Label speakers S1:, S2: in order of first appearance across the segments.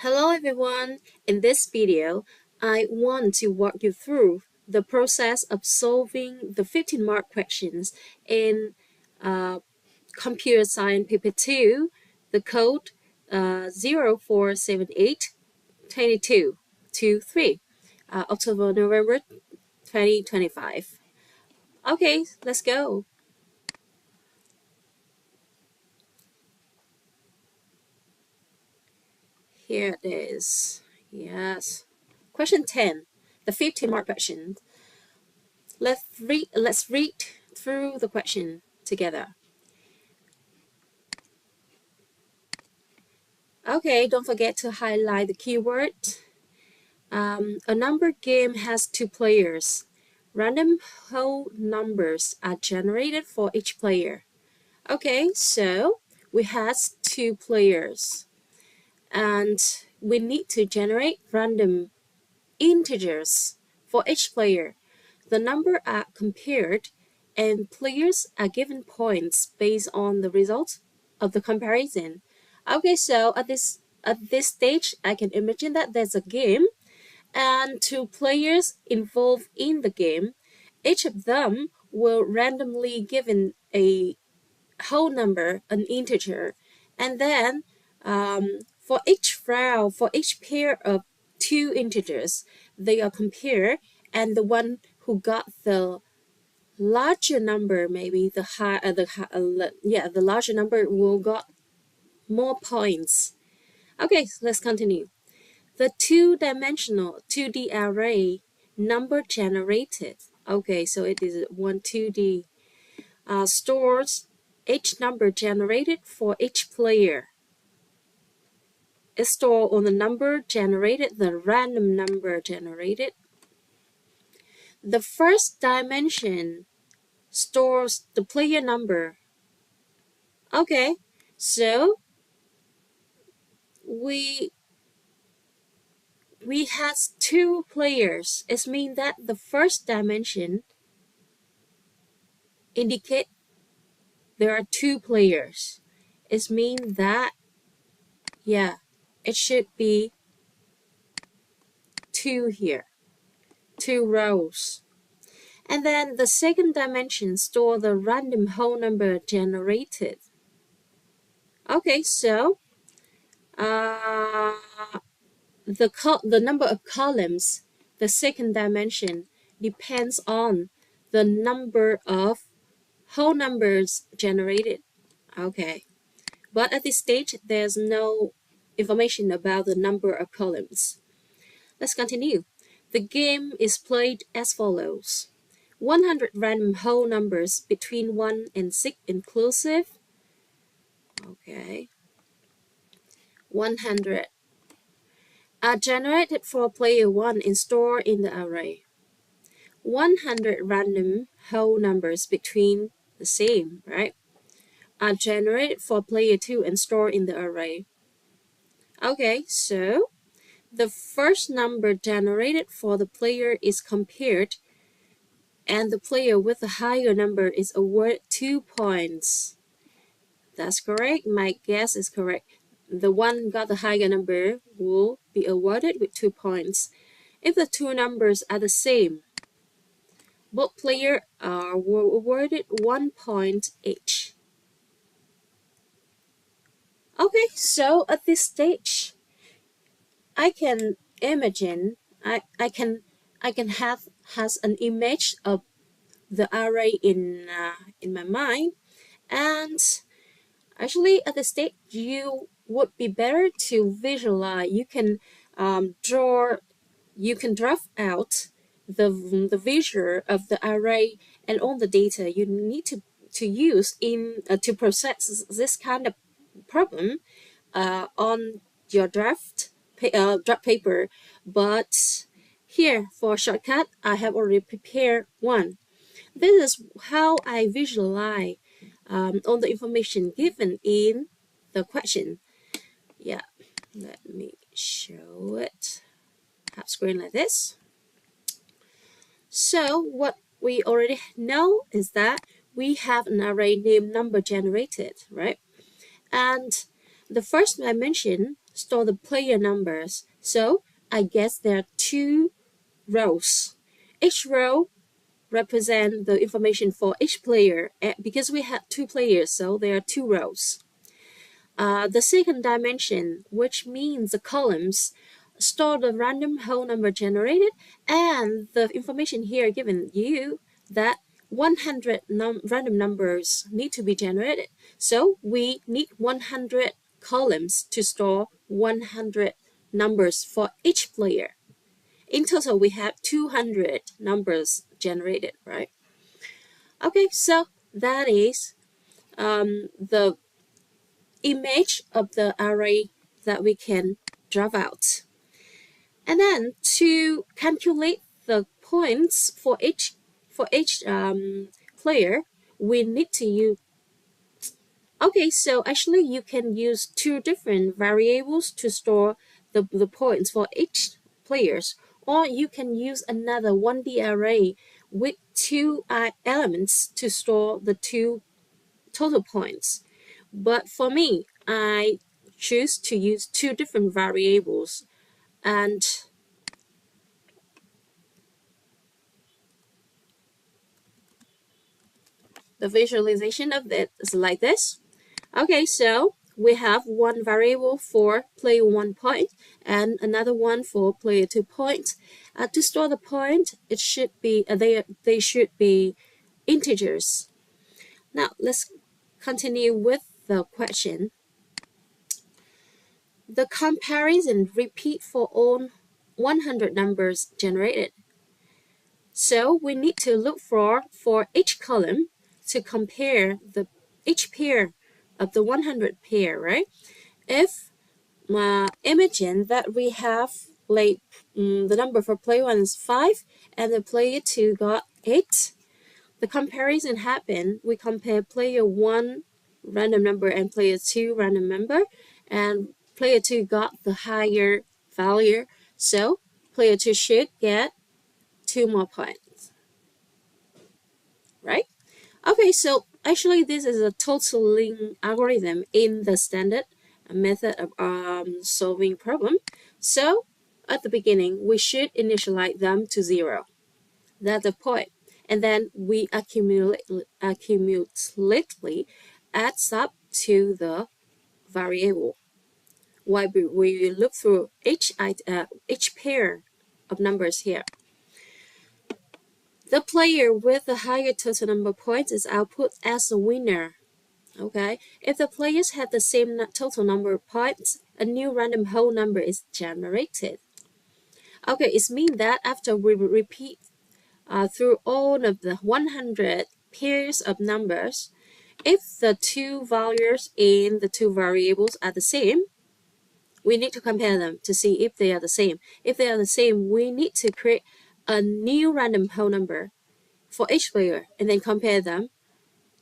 S1: Hello everyone! In this video, I want to walk you through the process of solving the 15-mark questions in Computer Science Paper 2, the code 04782223, October-November 2025. Okay, let's go. Here it is. Yes. Question 10, the 15-mark question. Let's read through the question together. Okay, don't forget to highlight the keyword. A number game has two players. Random whole numbers are generated for each player. Okay, so we have two players and we need to generate random integers for each player. The numbers are compared and players are given points based on the result of the comparison. Okay, so at this stage, I can imagine that there's a game and two players involved in the game. Each of them will randomly given a whole number, an integer, and then for each round, for each pair of two integers, they are compared, and the one who got the larger number, maybe the larger number will got more points. Okay, let's continue. The two-dimensional 2D array number generated. Okay, so it is 2D. Stores each number generated for each player. It stores on the number generated, the random number generated. The first dimension stores the player number. Okay, so we had two players. It means that the first dimension indicate there are two players. It means that it should be two here, two rows. And then the second dimension store the random whole number generated. Okay, so the number of columns, the second dimension, depends on the number of whole numbers generated. Okay, but at this stage, there's no information about the number of columns. Let's continue. The game is played as follows. 100 random whole numbers between 1 and 6 inclusive. Okay. 100 are generated for player 1 and stored in the array. 100 random whole numbers between the same, right, are generated for player 2 and stored in the array. Okay, so the first number generated for the player is compared, and the player with the higher number is awarded 2 points. That's correct. My guess is correct. The one got the higher number will be awarded with 2 points. If the two numbers are the same, both players were awarded 1 point each. Okay, so at this stage, I can imagine, I can have an image of the array in my mind, and actually at the stage you would be better to visualize. You can draft out the visual of the array and all the data you need to use in to process this kind of problem on your draft paper. But here, for a shortcut, I have already prepared one. This is how I visualize all the information given in the question. Yeah, let me show it. Have screen like this. So what we already know is that we have an array named number generated, right? And the first dimension store the player numbers. So I guess there are 2 rows. Each row represent the information for each player. Because we had 2 players, so there are 2 rows. The second dimension, which means the columns, store the random whole number generated, and the information here given you that 100 random numbers need to be generated. So we need 100 columns to store 100 numbers for each player. In total, we have 200 numbers generated, right? Okay, so that is the image of the array that we can draw out. And then to calculate the points for each player, we need to use. Okay, so actually you can use 2 different variables to store the points for each players, or you can use another 1D array with 2 elements to store the 2 total points. But for me, I choose to use 2 different variables, and the visualization of it is like this. Okay, so we have one variable for player 1 point and another one for player 2 point. To store the point, it should be they should be integers. Now let's continue with the question. The comparison repeat for all 100 numbers generated. So we need to look for each column to compare each pair of the 100 pair, right? If imagine that we have like the number for player 1 is 5 and the player 2 got 8, the comparison happen. We compare player 1 random number and player 2 random number, and player 2 got the higher value, so player 2 should get 2 more points, right? Okay, so actually this is a totaling algorithm in the standard method of solving problem. So at the beginning, we should initialize them to 0. That's the point. And then we accumulately adds up to the variable. While we look through each pair of numbers here. The player with the higher total number of points is output as a winner. Okay, if the players have the same total number of points, a new random whole number is generated. Okay, it means that after we repeat through all of the 100 pairs of numbers, if the 2 values in the 2 variables are the same, we need to compare them to see if they are the same. If they are the same, we need to create a new random whole number for each player and then compare them.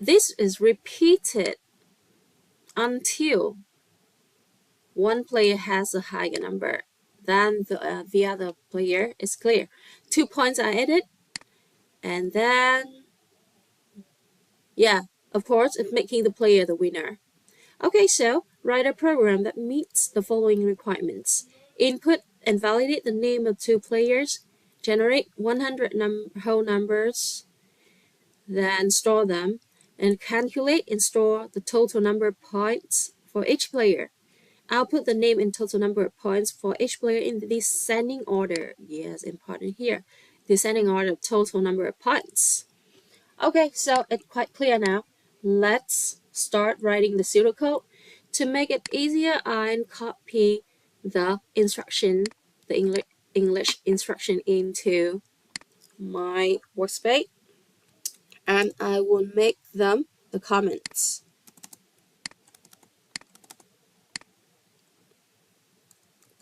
S1: This is repeated until one player has a higher number than the other player. Is clear. 2 points are added, and then of course it's making the player the winner. Okay, so write a program that meets the following requirements. Input and validate the name of 2 players, generate 100 whole numbers, then store them, and calculate and store the total number of points for each player. Output the name and total number of points for each player in the descending order. Yes, important here. Descending order, total number of points. Okay, so it's quite clear now. Let's start writing the pseudocode. To make it easier, I copy the instruction, the English instruction into my workspace, and I will make them the comments.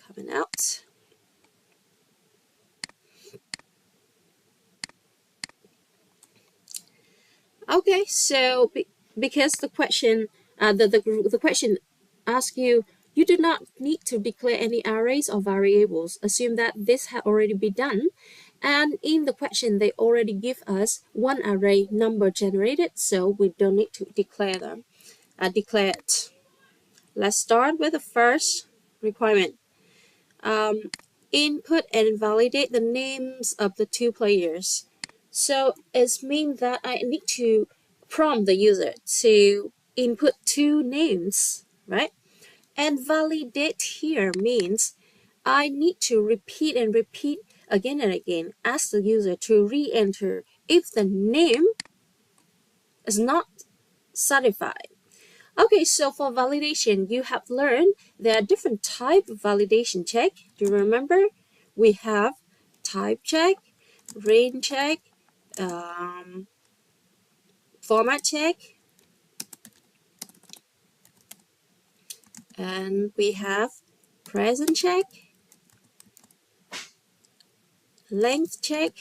S1: Coming out. Okay, so because the question, the question asks you, you do not need to declare any arrays or variables. Assume that this had already been done. And in the question, they already give us one array number generated, so we don't need to declare them. Declare it. Let's start with the first requirement. Input and validate the names of the two players. So it means that I need to prompt the user to input two names, right? And validate here means I need to repeat and repeat again and again, ask the user to re-enter if the name is not satisfied. Okay, so for validation, you have learned there are different types of validation check. Do you remember? We have type check, range check, format check, and we have present check, length check,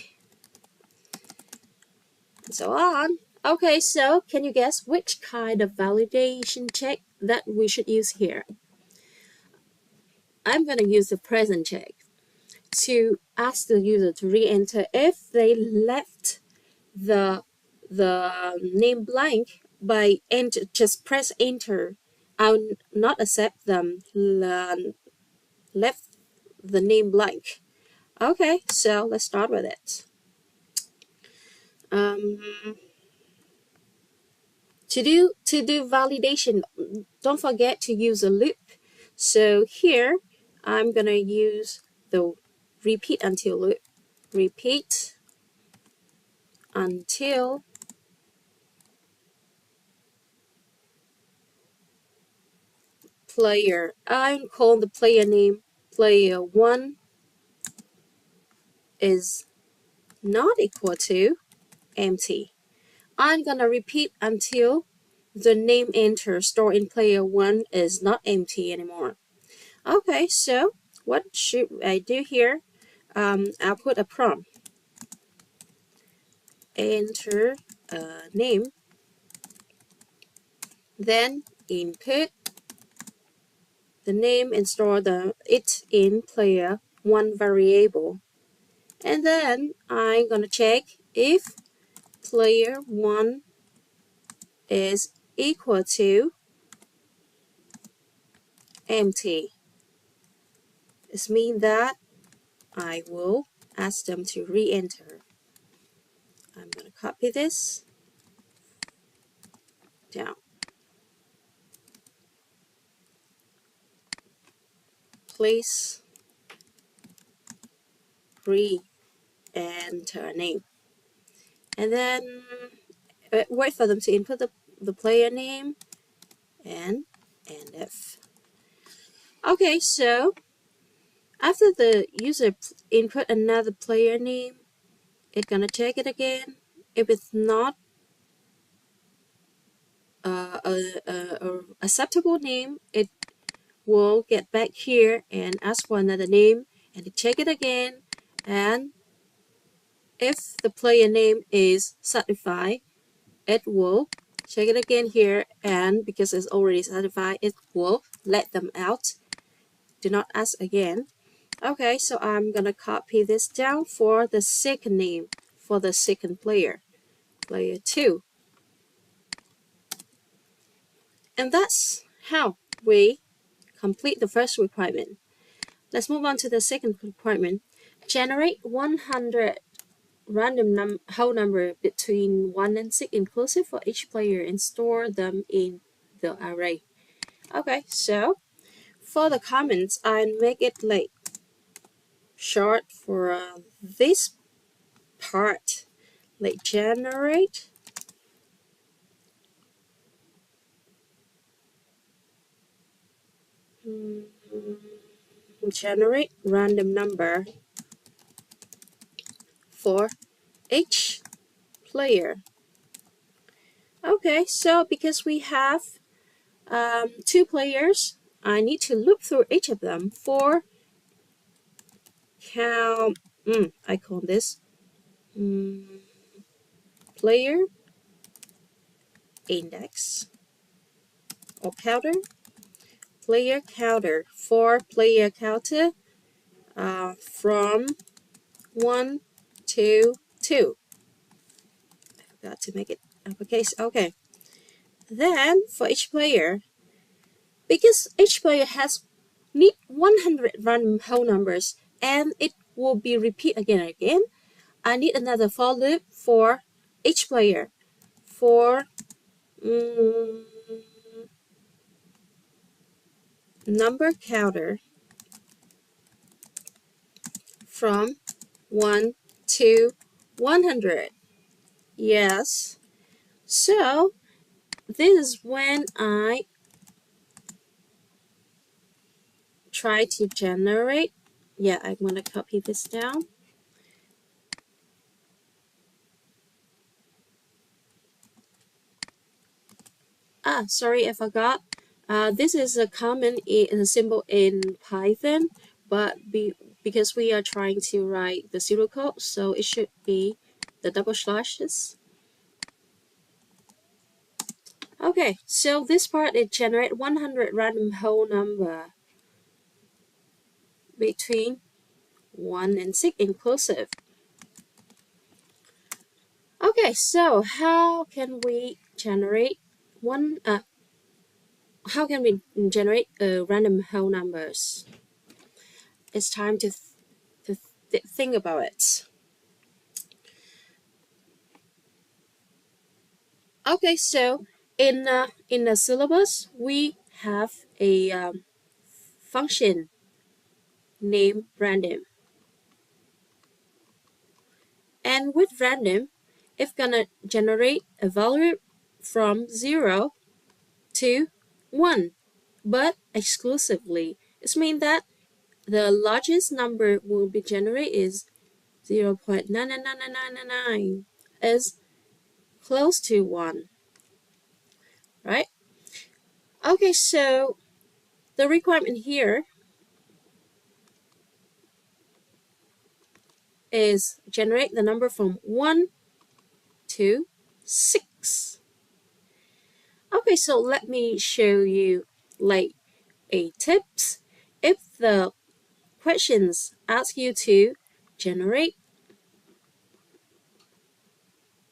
S1: and so on. Okay, so can you guess which kind of validation check that we should use here? I'm going to use the present check to ask the user to re-enter if they left the name blank by enter, just press enter. I'll not accept them left the name blank. Okay, so let's start with it. To do validation, don't forget to use a loop. So here I'm gonna use the repeat until loop. Repeat until player. I'm calling the player name player 1 is not equal to empty. I'm gonna repeat until the name enter stored in player 1 is not empty anymore. Okay, so what should I do here? I'll put a prompt. Enter a name, then input the name and store it in player 1 variable. And then I'm gonna check if player 1 is equal to empty. This means that I will ask them to re-enter. I'm going to copy this down. Please re-enter name. And then wait for them to input the player name and if. Okay, so after the user input another player name, it's gonna check it again. If it's not a acceptable name, it will get back here and ask for another name and check it again. And if the player name is satisfied, it will check it again here, and because it's already satisfied, it will let them out. Do not ask again. Okay, so I'm gonna copy this down for the second name for the second player, player 2. And that's how we complete the first requirement. Let's move on to the second requirement. Generate 100 random whole number between 1 and 6 inclusive for each player and store them in the array. Okay, so for the comments, I make it like short for this part, like generate random number for each player. Okay, so because we have 2 players, I need to loop through each of them for count. I call this player index or counter. Player counter for player counter from 1 to 2. I forgot to make it uppercase. Okay. Then for each player, because each player has need 100 random whole numbers, and it will be repeat again and again. I need another for loop for each player. For number counter from 1 to 100. Yes. So this is when I try to generate. Yeah, I'm going to copy this down. Sorry, I forgot. This is a common symbol in Python, but because we are trying to write the pseudocode, so it should be the double slashes. Okay, so this part it generate 100 random whole number between 1 and 6 inclusive. Okay, so how can we generate random whole numbers? It's time to think about it. Okay, so in the syllabus we have a function named random, and with random, it's gonna generate a value from 0 to 1, but exclusively. It means that the largest number will be generated is 0.99999 is close to 1, right? Okay, so the requirement here is generate the number from 1 to 6. Okay, so let me show you like a tips. If the questions ask you to generate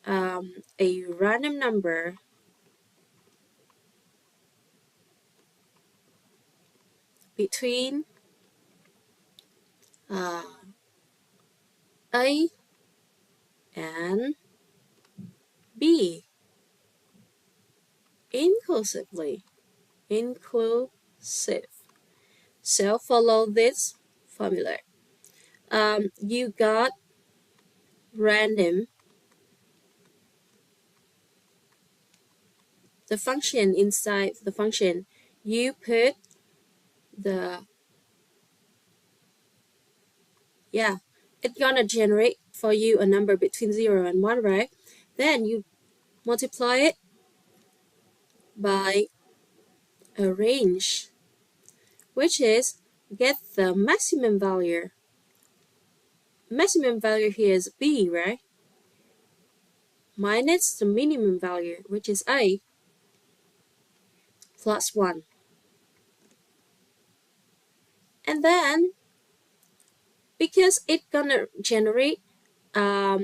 S1: a random number between A and B inclusively. Inclusive. So follow this formula. You got random. The function inside the function, you put the it's gonna generate for you a number between 0 and 1, right? Then you multiply it by a range, which is get the maximum value. Maximum value here is B, right? Minus the minimum value, which is A, plus 1. And then, because it's gonna generate a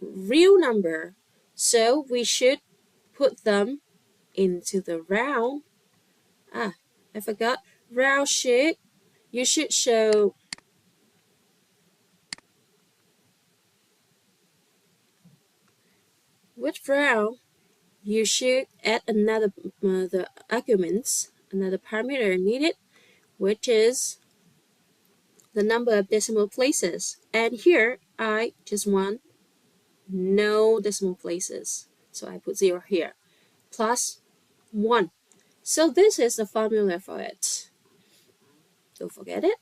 S1: real number, so we should put them into the round. I forgot. Round you should show with round. You should add another the arguments, another parameter needed, which is the number of decimal places. And here I just want no decimal places, so I put 0 here, plus 1. So this is the formula for it. Don't forget it.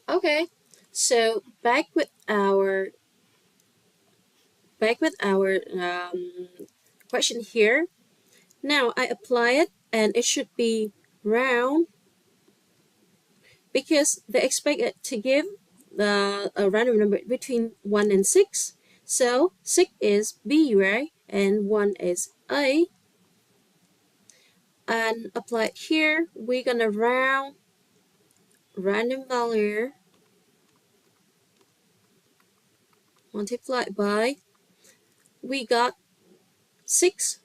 S1: Okay, so back with our question here. Now I apply it, and it should be round because they expect it to give a random number between 1 and 6. So 6 is B, right? And 1 is A. And apply it here. We're gonna round random value multiplied by we got 6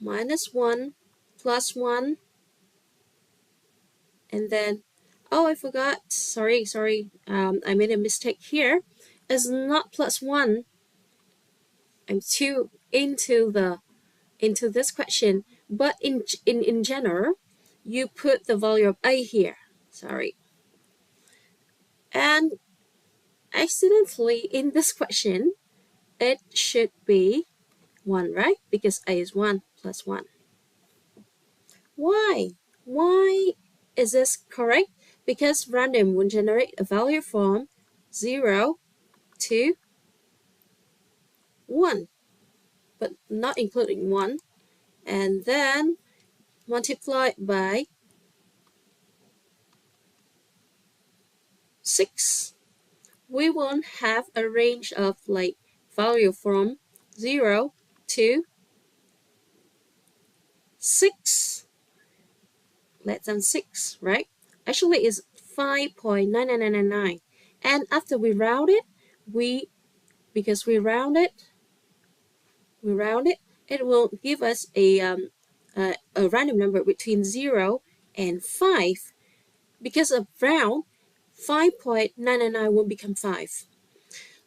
S1: minus 1 plus 1, and then, oh, I forgot, sorry, I made a mistake here. It's not plus 1. I'm too into this question, but in general, you put the value of a here, sorry. And accidentally in this question, it should be 1, right? Because a is 1 plus 1. Why? Why is this correct? Because random will generate a value from 0 to 1, but not including 1, and then multiply by 6. We won't have a range of like value from 0 to 6, less than 6, right? Actually, it's 5.9999. And after we round it, because we round it, it will give us a random number between 0 and 5. Because of round, 5.999 will become 5.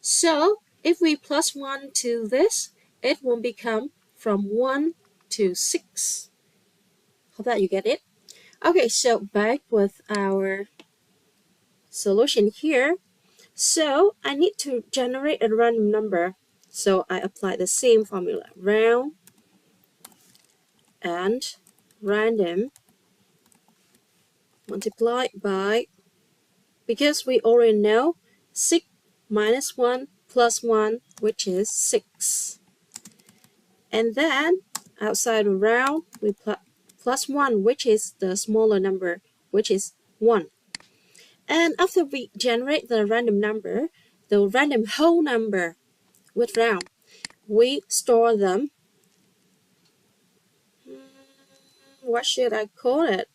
S1: So if we plus 1 to this, it will become from 1 to 6. Hope that you get it. Okay, so back with our solution here. So I need to generate a random number. So I apply the same formula, round and random multiplied by, because we already know 6 minus 1 plus 1, which is 6. And then outside of round, we plus 1, which is the smaller number, which is 1. And after we generate the random number, the random whole number with round, we store them. What should I call it?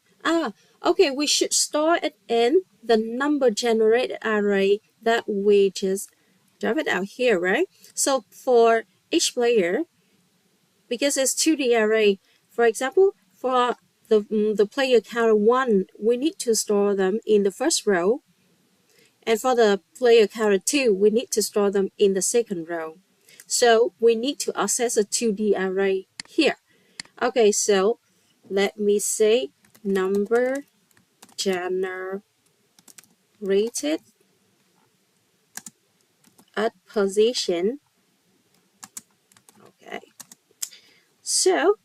S1: Okay, we should store it in the number generated array that we just drop it out here, right? So for each player, because it's 2D array, for example, for the player counter 1, we need to store them in the first row. And for the player counter 2, we need to store them in the second row. So we need to access a 2D array here. Okay, so let me say number generated at position. Okay, so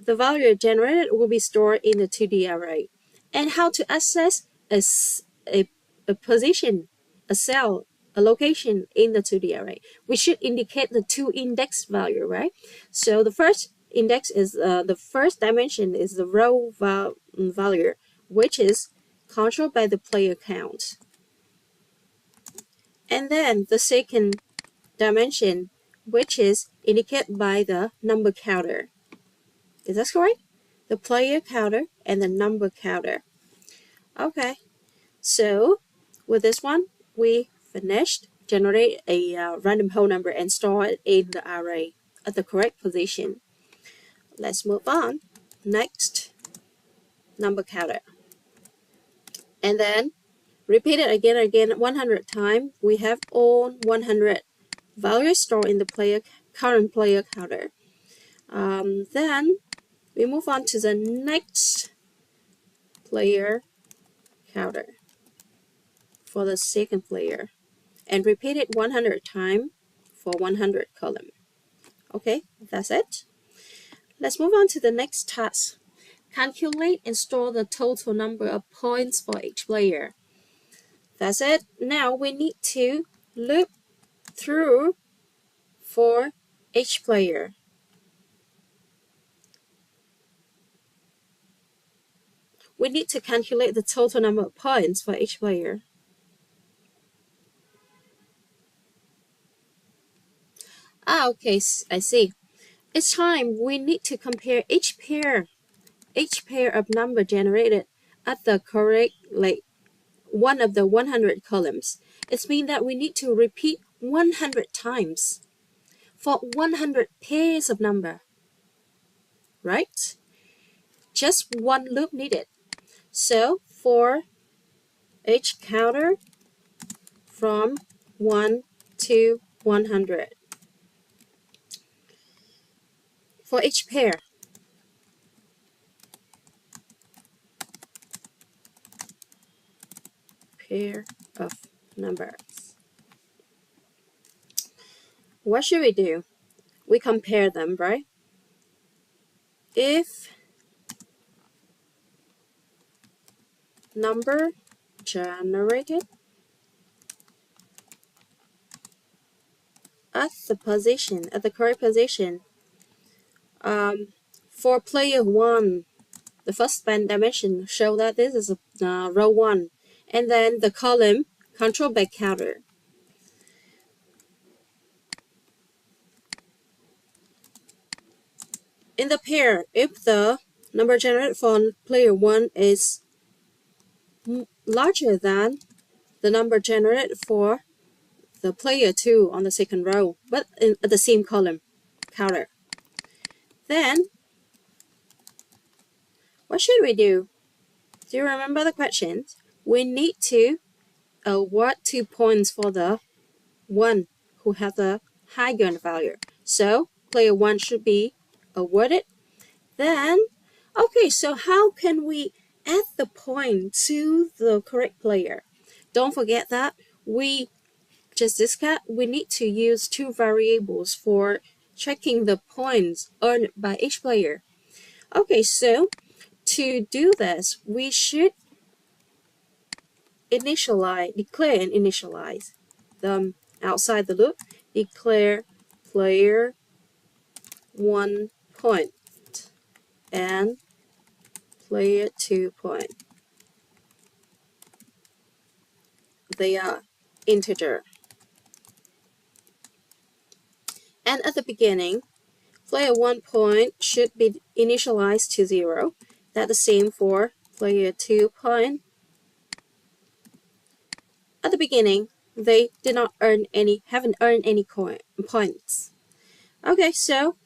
S1: the value generated will be stored in the 2D array. And how to access a position, a cell, a location in the 2D array? We should indicate the 2 index value, right? So the first index is the first dimension is the row value, which is controlled by the player count. And then the second dimension, which is indicated by the number counter. Is that correct? The player counter and the number counter. Okay, so with this one, we finished. Generate a random whole number and store it in the array at the correct position. Let's move on. Next, number counter. And then repeat it again and again 100 times. We have all 100 values stored in the current player counter. Then we move on to the next player counter for the second player and repeat it 100 times for 100 column. Okay, that's it. Let's move on to the next task. Calculate and store the total number of points for each player. That's it. Now we need to loop through for each player. We need to calculate the total number of points for each player. Okay, I see. Each time we need to compare each pair of number generated at the correct, like one of the 100 columns. It means that we need to repeat 100 times. for 100 pairs of number, right? Just one loop needed. So for each counter from 1 to 100, for each pair of numbers, what should we do? We compare them, right? If number generated at the correct position, for player 1, the first span dimension show that this is row 1, and then the column controlled by counter. In the pair, if the number generated for player 1 is larger than the number generated for the player 2 on the second row, but in the same column counter, then what should we do? Do you remember the questions? We need to award 2 points for the one who has the higher value. So player 1 should be awarded. Then, okay, so how can we add the point to the correct player? Don't forget that we just discussed we need to use 2 variables for checking the points earned by each player. Okay, so to do this, we should declare and initialize them outside the loop. Declare player 1 point and player 2 point. They are integer. And at the beginning, player 1 point should be initialized to 0. That's the same for player 2 point. At the beginning, they haven't earned any points. Okay, so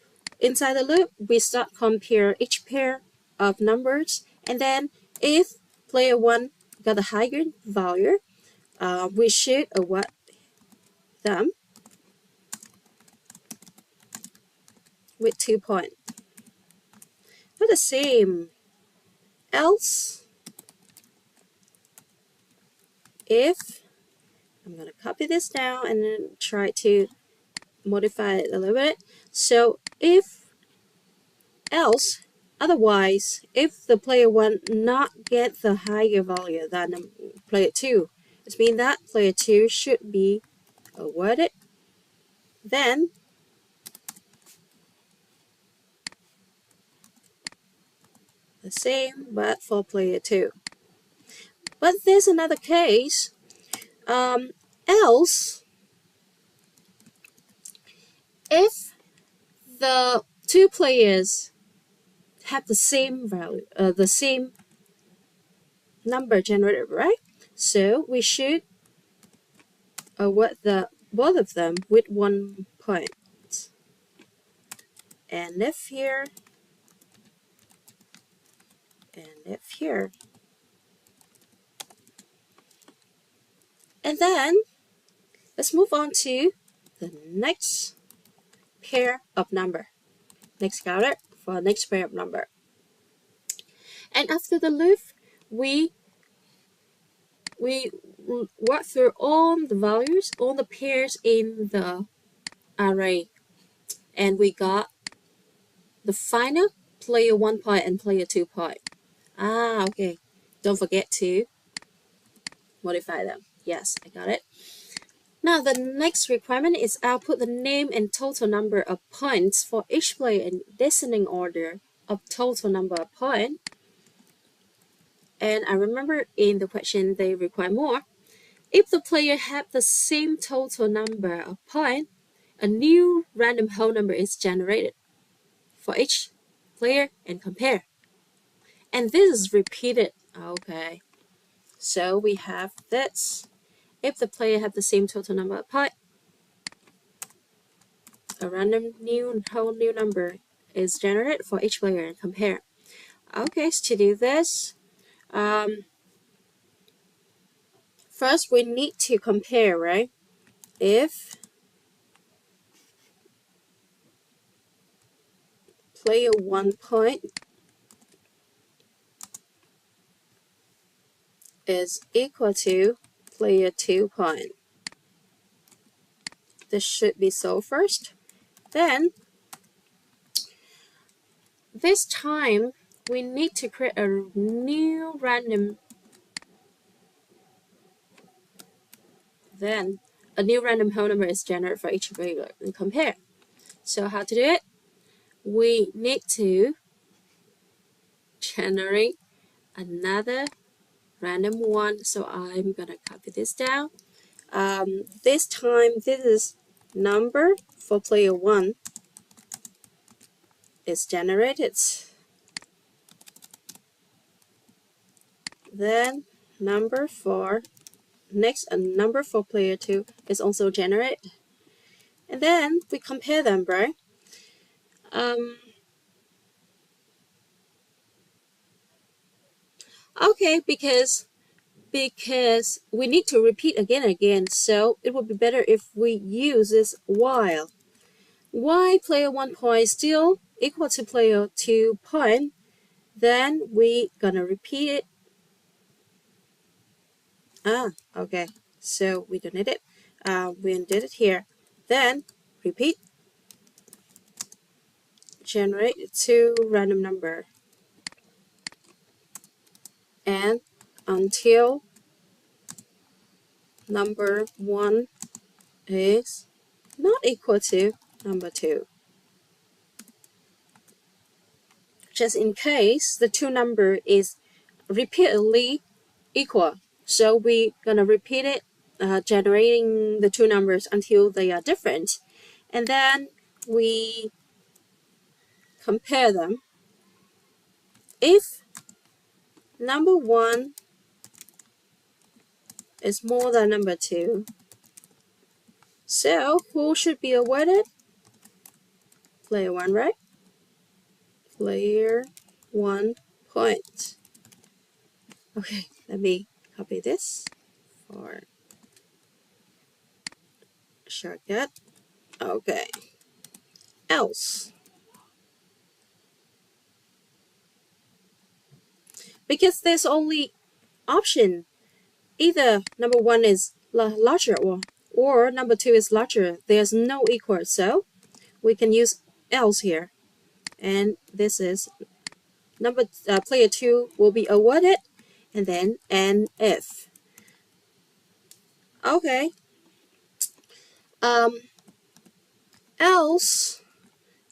S1: inside the loop, we start compare each pair of numbers, and then if player 1 got a higher value, we should award them with 2 points. But the same, else if, I'm going to copy this down and then try to modify it a little bit. So otherwise, if the player 1 not get the higher value than player 2, it means that player 2 should be awarded. Then the same, but for player 2. But there's another case. Else, if the 2 players have the same value, the same number generated, right? So we should award both of them with 1 point. And if here, and if here. And then let's move on to the next pair of number. Next counter for next pair of number. And after the loop, we work through all the values, all the pairs in the array, and we got the final player 1 point and player 2 point. Okay. Don't forget to modify them. Yes, I got it. Now the next requirement is output the name and total number of points for each player in descending order of total number of points. And I remember in the question they require more. If the player have the same total number of points, a new random whole number is generated for each player and compare. And this is repeated. Okay. So we have this. If the player have the same total number of points, a random whole new number is generated for each player and compare. Okay, so to do this, first we need to compare, right? If player 1 point is equal to player 2 point. This should be so first. Then this time we need to create a new random, then a new random whole number is generated for each player and compare. So how to do it? We need to generate another random one. So I'm gonna copy this down. This time this is number for player 1 is generated. Then number for next a number for player 2 is also generated. And then we compare them, right? Okay, because we need to repeat again and again, so it would be better if we use this while. While player 1 point is still equal to player 2 point, then we gonna repeat it. Okay, so we don't need it. We did it here. Then repeat, generate 2 random number, and until number 1 is not equal to number 2. Just in case the two number is repeatedly equal. So we're gonna repeat it, generating the two numbers until they are different. And then we compare them. If number 1 is more than number 2, so who should be awarded? Player 1, right? Player 1 point. Okay, let me copy this for shortcut. Okay. Else, because there's only option, either number 1 is larger or number 2 is larger. There's no equal, so we can use else here. And this is player 2 will be awarded, and then and if. Okay. Else,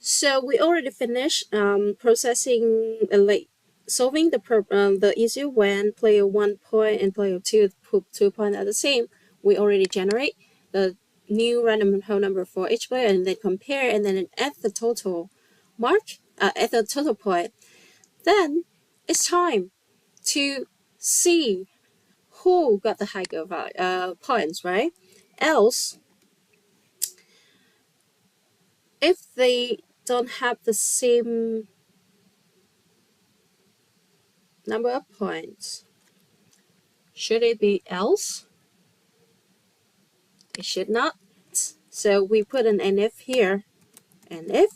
S1: so we already finished processing like solving the issue when player 1 point and player 2 point are the same. We already generate the new random whole number for each player and then compare and then add the total at the total point. Then it's time to see who got the higher points, right? Else, if they don't have the same number of points, should it be else? It should not. So we put an if here, and if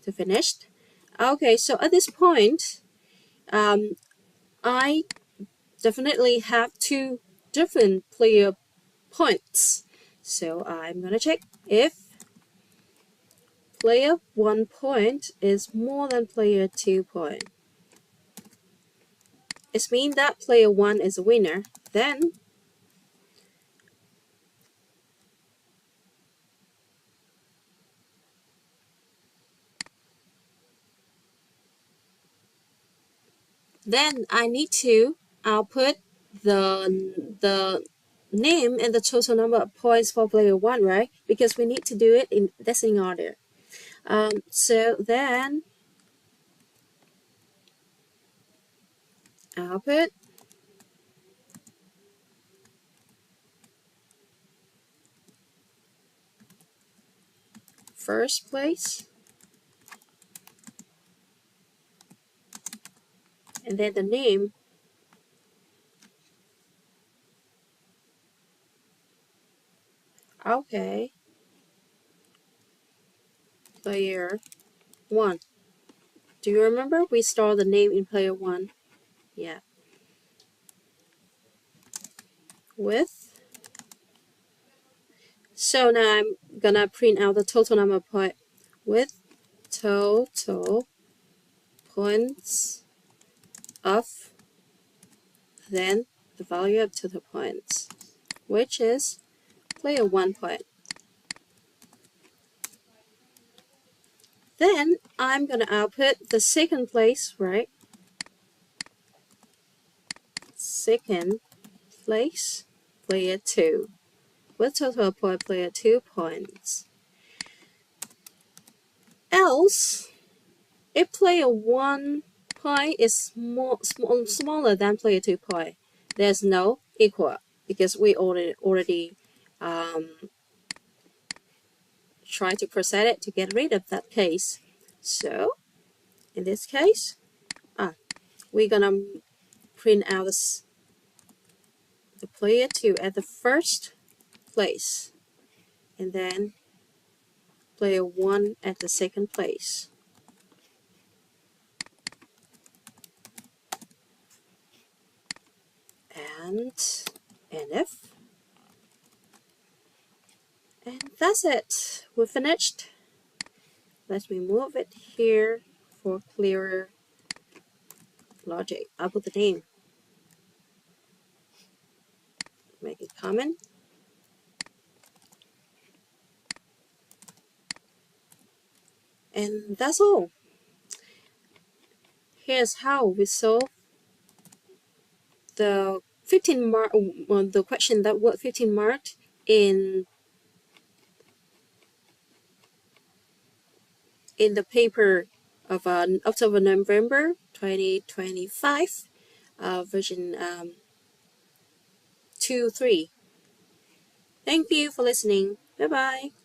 S1: to finish. Okay, so at this point, I definitely have 2 different player points. So I'm gonna check if player 1 point is more than player 2 point. It means that player 1 is a winner. Then I need to output the name and the total number of points for player 1, right? Because we need to do it in descending order. So then output first place, and then the name okay, player 1. Do you remember we stored the name in player 1? Yeah. With. So now I'm gonna print out the total number of points with total points of, then the value of total points, which is player 1 point. Then I'm gonna output the second place, right? Second place, player 2, with total point player 2 points. Else, if player 1 point is smaller than player 2 point, there's no equal because we already try to process it to get rid of that case. So in this case, we're gonna print out the player 2 at the first place, and then player 1 at the second place. And NF. And that's it. We're finished. Let me move it here for clearer logic. I'll put the name. Make it common. And that's all. Here's how we solve the 15 mark, the question that was 15 marked in the paper of October, November 2025, version 2.3. Thank you for listening. Bye bye.